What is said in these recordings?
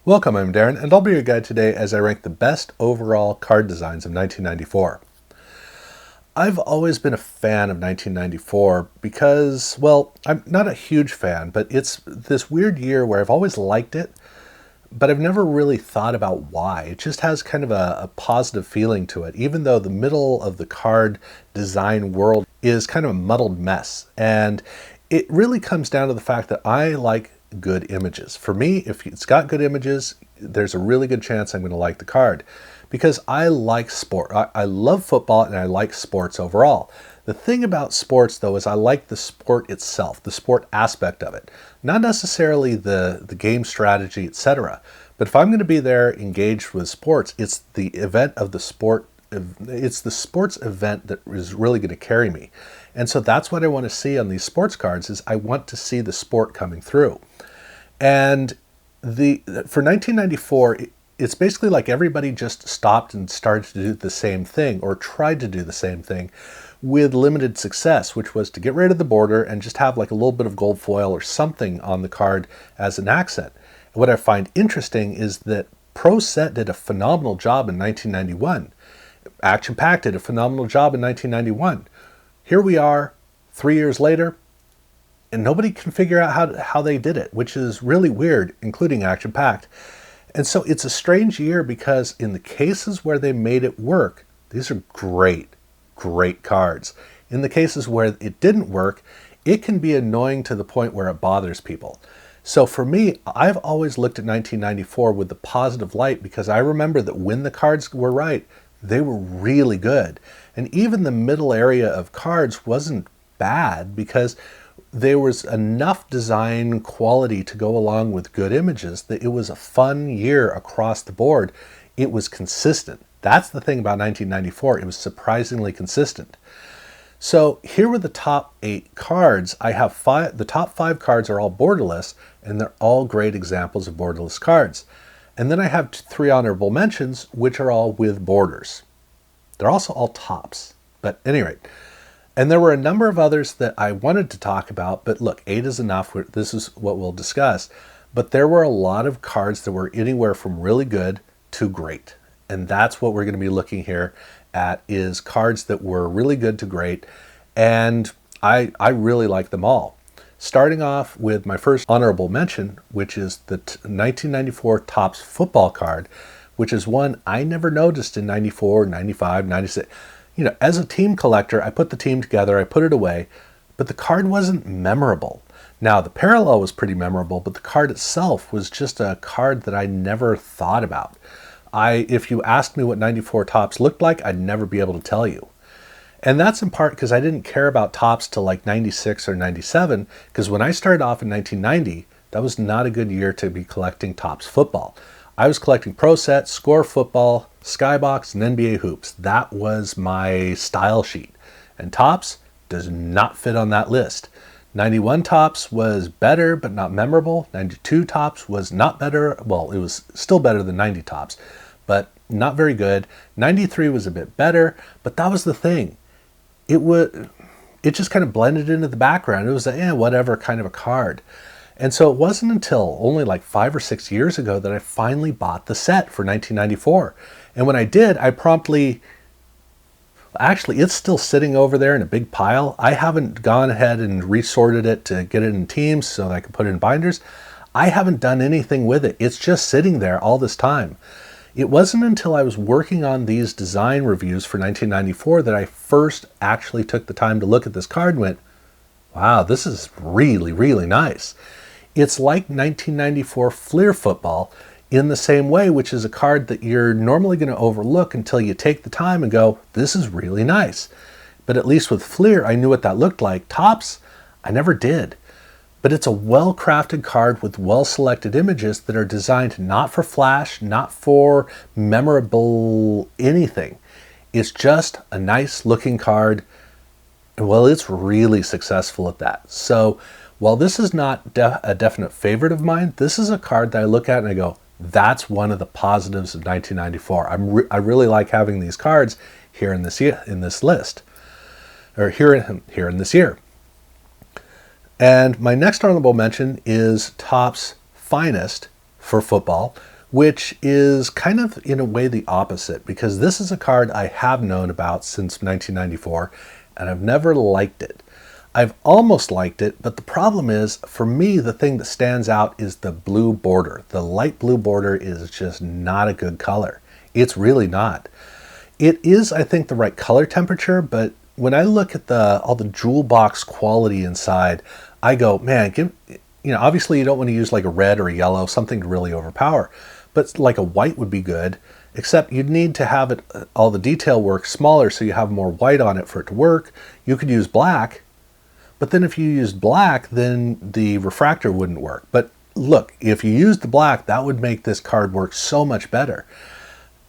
Welcome, I'm Darren, and I'll be your guide today as I rank the best overall card designs of 1994. I've always been a fan of 1994 because, well, I'm not a huge fan, but it's this weird year where I've always liked it, but I've never really thought about why. It just has kind of a positive feeling to it, even though the middle of the card design world is kind of a muddled mess. And it really comes down to the fact that I like good images. For me, if it's got good images, there's a really good chance I'm going to like the card because I like sport. I love football and I like sports overall. The thing about sports, though, is I like the sport itself, the sport aspect of it, not necessarily the game strategy, etc. But if I'm going to be there engaged with sports, it's the event of the sport. It's the sports event that is really going to carry me. And so that's what I want to see on these sports cards is I want to see the sport coming through. And for 1994, it's basically like everybody just stopped and started to do the same thing or tried to do the same thing with limited success, which was to get rid of the border and just have like a little bit of gold foil or something on the card as an accent. And what I find interesting is that Pro Set did a phenomenal job in 1991. Action Pack did a phenomenal job in 1991. Here we are, 3 years later, and nobody can figure out how they did it, which is really weird, including Action Packed. And so it's a strange year because in the cases where they made it work, these are great, great cards. In the cases where it didn't work, it can be annoying to the point where it bothers people. So for me, I've always looked at 1994 with the positive light because I remember that when the cards were right, they were really good. And even the middle area of cards wasn't bad because there was enough design quality to go along with good images that it was a fun year across the board. It was consistent. That's the thing about 1994. It was surprisingly consistent. So here were the top 8 cards. I have the top 5 cards are all borderless, and they're all great examples of borderless cards. And then I have 3 honorable mentions, which are all with borders. They're also all tops, but at any rate. And there were a number of others that I wanted to talk about, but look, 8 is enough. This is what we'll discuss. But there were a lot of cards that were anywhere from really good to great. And that's what we're going to be looking here at is cards that were really good to great. And I really like them all. Starting off with my first honorable mention, which is the 1994 Topps football card, which is one I never noticed in 94, 95, 96. You know, as a team collector, I put the team together, I put it away, but the card wasn't memorable. Now, the parallel was pretty memorable, but the card itself was just a card that I never thought about. If you asked me what 94 Topps looked like, I'd never be able to tell you. And that's in part because I didn't care about Topps till like 96 or 97, because when I started off in 1990, that was not a good year to be collecting Topps football. I was collecting Pro Set, Score Football, Skybox, and NBA Hoops. That was my style sheet. And Topps does not fit on that list. 91 Topps was better, but not memorable. 92 Topps was not better. Well, it was still better than 90 Topps, but not very good. 93 was a bit better, but that was the thing. It just kind of blended into the background. It was a whatever kind of a card. And so it wasn't until only like 5 or 6 years ago that I finally bought the set for 1994. And when I did, actually, it's still sitting over there in a big pile. I haven't gone ahead and resorted it to get it in teams so that I can put it in binders. I haven't done anything with it. It's just sitting there all this time. It wasn't until I was working on these design reviews for 1994 that I first actually took the time to look at this card and went, wow, this is really, really nice. It's like 1994 Fleer football in the same way, which is a card that you're normally going to overlook until you take the time and go, this is really nice. But at least with Fleer, I knew what that looked like. Topps, I never did. But it's a well-crafted card with well-selected images that are designed not for flash, not for memorable anything. It's just a nice-looking card. And well, it's really successful at that. So while this is not a definite favorite of mine, this is a card that I look at and I go, that's one of the positives of 1994. I really like having these cards here in this list, or here in this year. And my next honorable mention is Topps Finest for football, which is kind of in a way the opposite, because this is a card I have known about since 1994 and I've never liked it. I've almost liked it, but the problem is, for me, the thing that stands out is the blue border. The light blue border is just not a good color. It's really not. It is, I think, the right color temperature, but when I look at all the jewel box quality inside, I go, man, obviously you don't want to use like a red or a yellow, something to really overpower, but like a white would be good, except you'd need to have it, all the detail work smaller so you have more white on it for it to work. You could use black, but then if you used black, then the refractor wouldn't work. But look, if you used the black, that would make this card work so much better.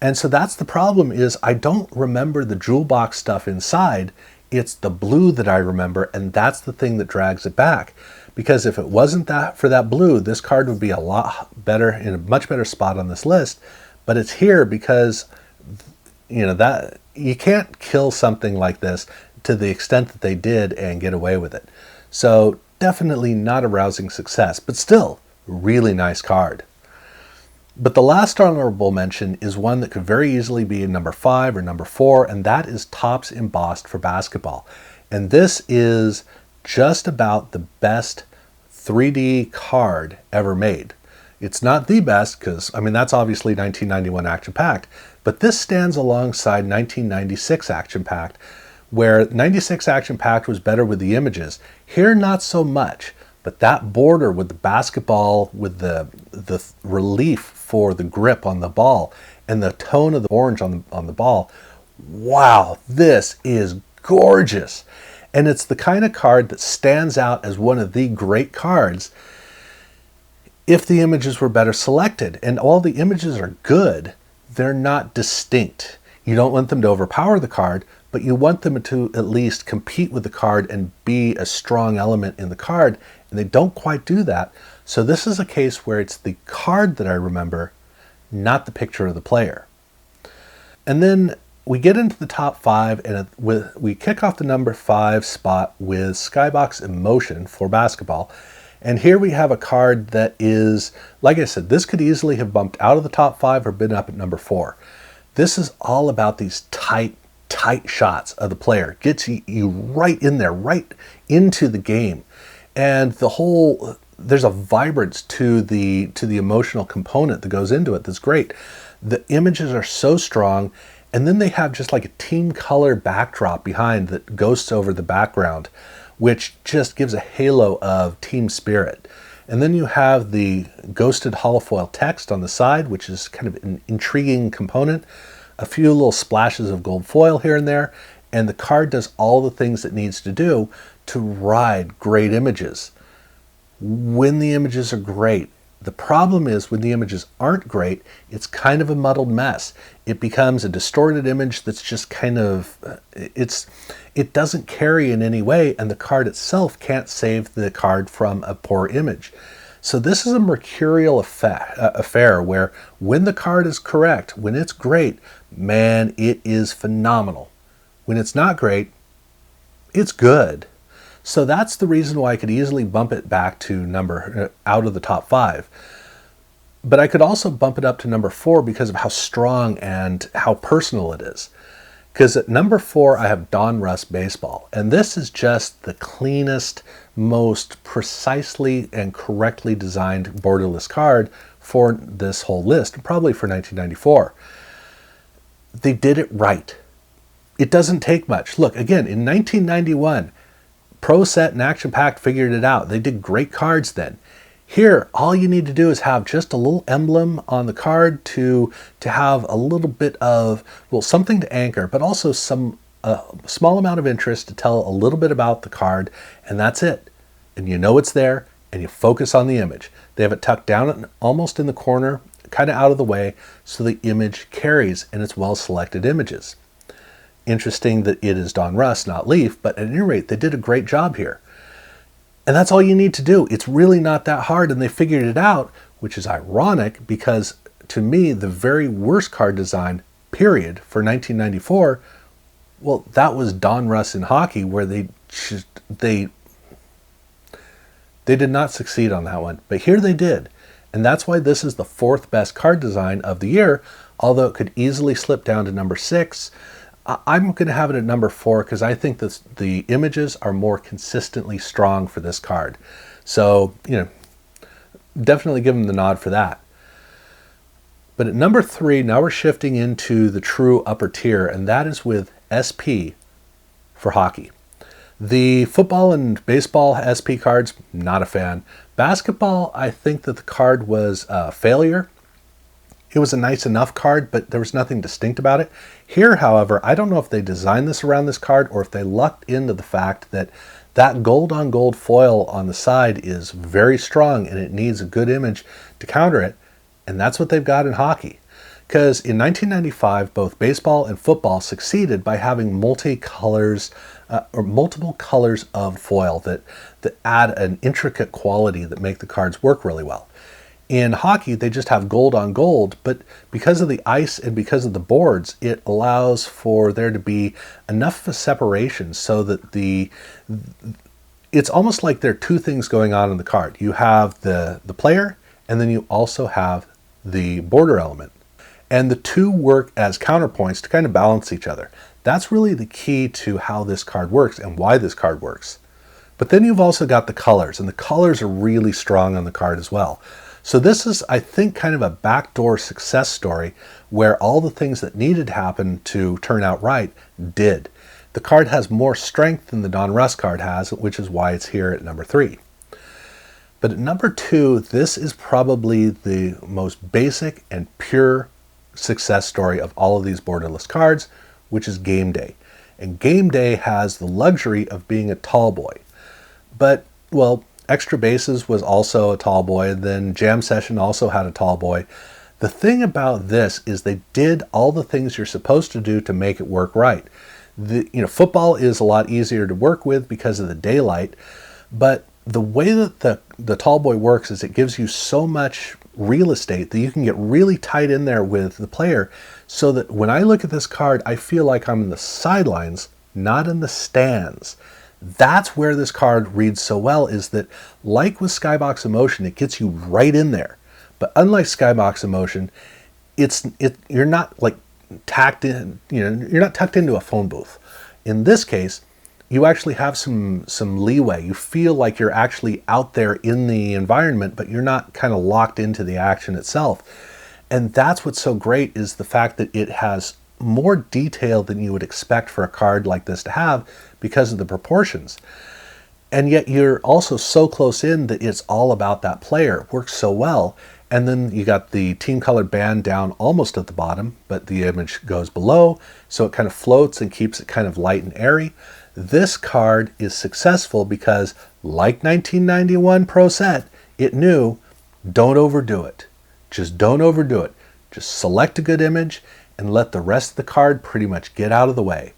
And so that's the problem, is I don't remember the jewel box stuff inside. It's the blue that I remember, and that's the thing that drags it back. Because if it wasn't that for that blue, this card would be a lot better, in a much better spot on this list. But it's here because, that you can't kill something like this to the extent that they did and get away with it. So definitely not a rousing success, but still really nice card. But the last honorable mention is one that could very easily be number 5 or number 4, and that is Topps Embossed for basketball. And this is just about the best 3D card ever made. It's not the best, because, that's obviously 1991 Action Pact, but this stands alongside 1996 Action Pact, where 96 Action Pact was better with the images. Here, not so much. But that border with the basketball, with the relief for the grip on the ball and the tone of the orange on the ball, wow, this is gorgeous. And it's the kind of card that stands out as one of the great cards if the images were better selected. And all the images are good, they're not distinct. You don't want them to overpower the card, but you want them to at least compete with the card and be a strong element in the card, and they don't quite do that. So this is a case where it's the card that I remember, not the picture of the player. And then we get into the top 5, and we kick off the number 5 spot with Skybox Emotion for basketball. And here we have a card that is, like I said, this could easily have bumped out of the top 5 or been up at number 4. This is all about these tight shots of the player. Gets you right in there, right into the game. And there's a vibrance to the emotional component that goes into it that's great. The images are so strong, and then they have just like a team color backdrop behind that ghosts over the background, which just gives a halo of team spirit. And then you have the ghosted holofoil text on the side, which is kind of an intriguing component. A few little splashes of gold foil here and there, and the card does all the things it needs to do to ride great images. When the images are great, the problem is when the images aren't great, it's kind of a muddled mess. It becomes a distorted image that's just kind of, it doesn't carry in any way, and the card itself can't save the card from a poor image. So this is a mercurial affair where when the card is correct, when it's great, man, it is phenomenal. When it's not great, it's good. So that's the reason why I could easily bump it back to out of the top 5. But I could also bump it up to number 4 because of how strong and how personal it is. Because at number 4, I have Donruss Baseball. And this is just the cleanest, most precisely and correctly designed borderless card for this whole list, probably for 1994. They did it right. It doesn't take much. Look, again, in 1991, Pro Set and Action Pact figured it out. They did great cards then. Here, all you need to do is have just a little emblem on the card to have a little bit of, well, something to anchor, but also some small amount of interest to tell a little bit about the card, and that's it. And you know it's there, and you focus on the image. They have it tucked down almost in the corner, kind of out of the way, so the image carries, and it's well-selected images. Interesting that it is Donruss, not Leaf, but at any rate, they did a great job here. And that's all you need to do. It's really not that hard, and they figured it out, which is ironic because, to me, the very worst card design, period, for 1994, well, that was Donruss in hockey, where they did not succeed on that one. But here they did. And that's why this is the fourth best card design of the year, although it could easily slip down to number 6. I'm going to have it at number 4 because I think that the images are more consistently strong for this card. So, definitely give them the nod for that. But at number 3, now we're shifting into the true upper tier, and that is with SP for hockey. The football and baseball SP cards, not a fan. Basketball, I think that the card was a failure. It was a nice enough card, but there was nothing distinct about it. Here, however, I don't know if they designed this around this card or if they lucked into the fact that that gold on gold foil on the side is very strong and it needs a good image to counter it. And that's what they've got in hockey. Because in 1995, both baseball and football succeeded by having multicolors or multiple colors of foil that add an intricate quality that make the cards work really well. In hockey, they just have gold on gold, but because of the ice and because of the boards, it allows for there to be enough of a separation so that it's almost like there are two things going on in the card. You have the player, and then you also have the border element. And the two work as counterpoints to kind of balance each other. That's really the key to how this card works and why this card works. But then you've also got the colors, and the colors are really strong on the card as well. So this is, I think, kind of a backdoor success story where all the things that needed to happen to turn out right did. The card has more strength than the Donruss card has, which is why it's here at number 3. But at number 2, this is probably the most basic and pure success story of all of these borderless cards, which is Game Day. And Game Day has the luxury of being a tall boy. But, well, Extra Bases was also a tall boy, and then Jam Session also had a tall boy. The thing about this is they did all the things you're supposed to do to make it work right. Football is a lot easier to work with because of the daylight, but the way that the tall boy works is it gives you so much real estate that you can get really tight in there with the player, so that when I look at this card, I feel like I'm in the sidelines, not in the stands. That's where this card reads so well, is that like with Skybox Emotion, it gets you right in there. But unlike Skybox Emotion, you're not like tacked in, you're not tucked into a phone booth. In this case, you actually have some leeway. You feel like you're actually out there in the environment, but you're not kind of locked into the action itself. And that's what's so great, is the fact that it has more detail than you would expect for a card like this to have because of the proportions. And yet you're also so close in that it's all about that player. It works so well. And then you got the team colored band down almost at the bottom, but the image goes below, so it kind of floats and keeps it kind of light and airy. This card is successful because, like 1991 Pro Set, it knew, don't overdo it. Just don't overdo it. Just select a good image and let the rest of the card pretty much get out of the way.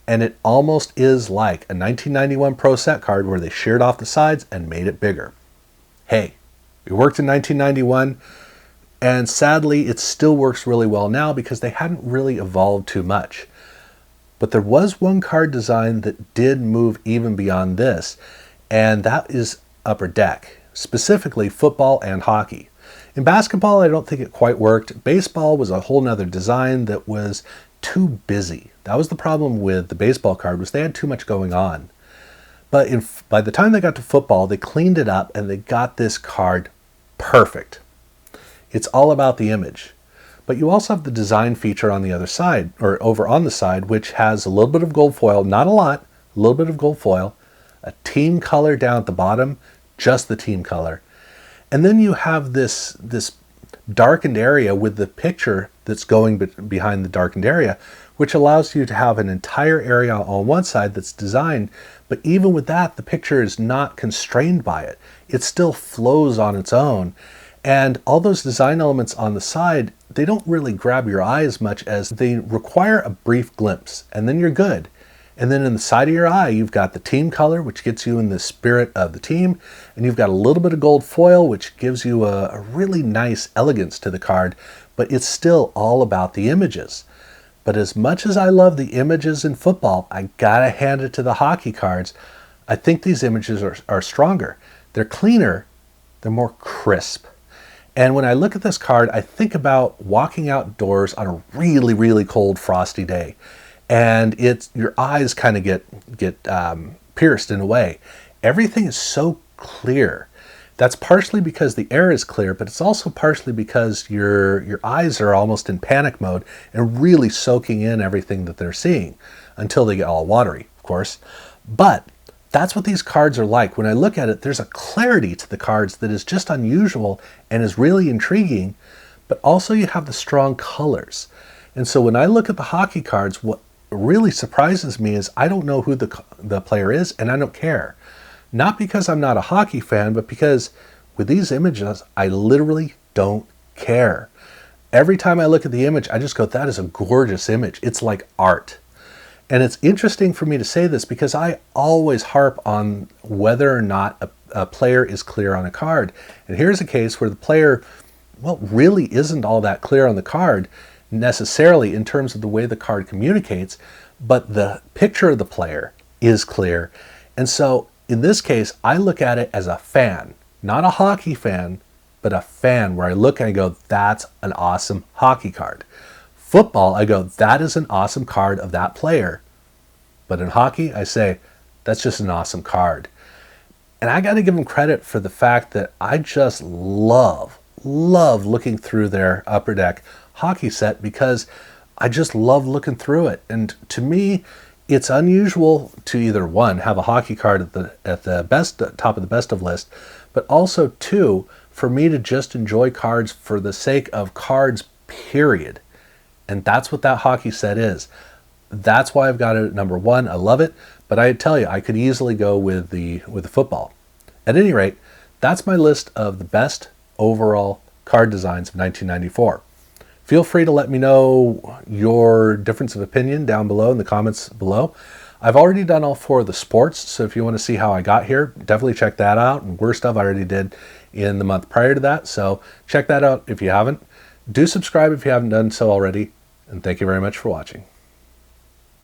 And it almost is like a 1991 Pro Set card where they sheared off the sides and made it bigger. Hey, it worked in 1991, and sadly it still works really well now because they hadn't really evolved too much. But there was one card design that did move even beyond this, and that is Upper Deck, specifically football and hockey. In basketball, I don't think it quite worked. Baseball was a whole nother design that was too busy. That was the problem with the baseball card, was they had too much going on. But by the time they got to football, they cleaned it up and they got this card perfect. It's all about the image. But you also have the design feature on the other side, or over on the side, which has a little bit of gold foil, not a lot, a little bit of gold foil, a team color down at the bottom, just the team color. And then you have this darkened area with the picture that's going behind the darkened area, which allows you to have an entire area on one side that's designed, but even with that, the picture is not constrained by it. It still flows on its own. And all those design elements on the side, they don't really grab your eye as much as they require a brief glimpse, and then you're good. And then in the side of your eye, you've got the team color, which gets you in the spirit of the team. And you've got a little bit of gold foil, which gives you a really nice elegance to the card. But it's still all about the images. But as much as I love the images in football, I gotta hand it to the hockey cards. I think these images are stronger. They're cleaner. They're more crisp. And when I look at this card, I think about walking outdoors on a really, really cold, frosty day. And your eyes kind of get pierced in a way. Everything is so clear. That's partially because the air is clear, but it's also partially because your eyes are almost in panic mode and really soaking in everything that they're seeing until they get all watery, of course. But that's what these cards are like. When I look at it, there's a clarity to the cards that is just unusual and is really intriguing, but also you have the strong colors. And so when I look at the hockey cards, what really surprises me is I don't know who the player is, and I don't care. Not because I'm not a hockey fan, but because with these images, I literally don't care. Every time I look at the image, I just go, that is a gorgeous image. It's like art. And it's interesting for me to say this because I always harp on whether or not a player is clear on a card. And here's a case where the player, well, really isn't all that clear on the card necessarily in terms of the way the card communicates, but the picture of the player is clear. And so in this case, I look at it as a fan, not a hockey fan, but a fan where I look and I go, that's an awesome hockey card. Football, I go, that is an awesome card of that player. But in hockey, I say, that's just an awesome card. And I got to give them credit for the fact that I just love looking through their Upper Deck hockey set because I just love looking through it. And to me, it's unusual to either one, have a hockey card at the best top of the best of list, but also two, for me to just enjoy cards for the sake of cards, period. And that's what that hockey set is. That's why I've got it at number one. I love it, but I tell you, I could easily go with the football. At any rate, that's my list of the best overall card designs of 1994. Feel free to let me know your difference of opinion down below in the comments below. I've already done all four of the sports, so if you want to see how I got here, definitely check that out. And worst stuff I already did in the month prior to that, so check that out if you haven't. Do subscribe if you haven't done so already, and thank you very much for watching.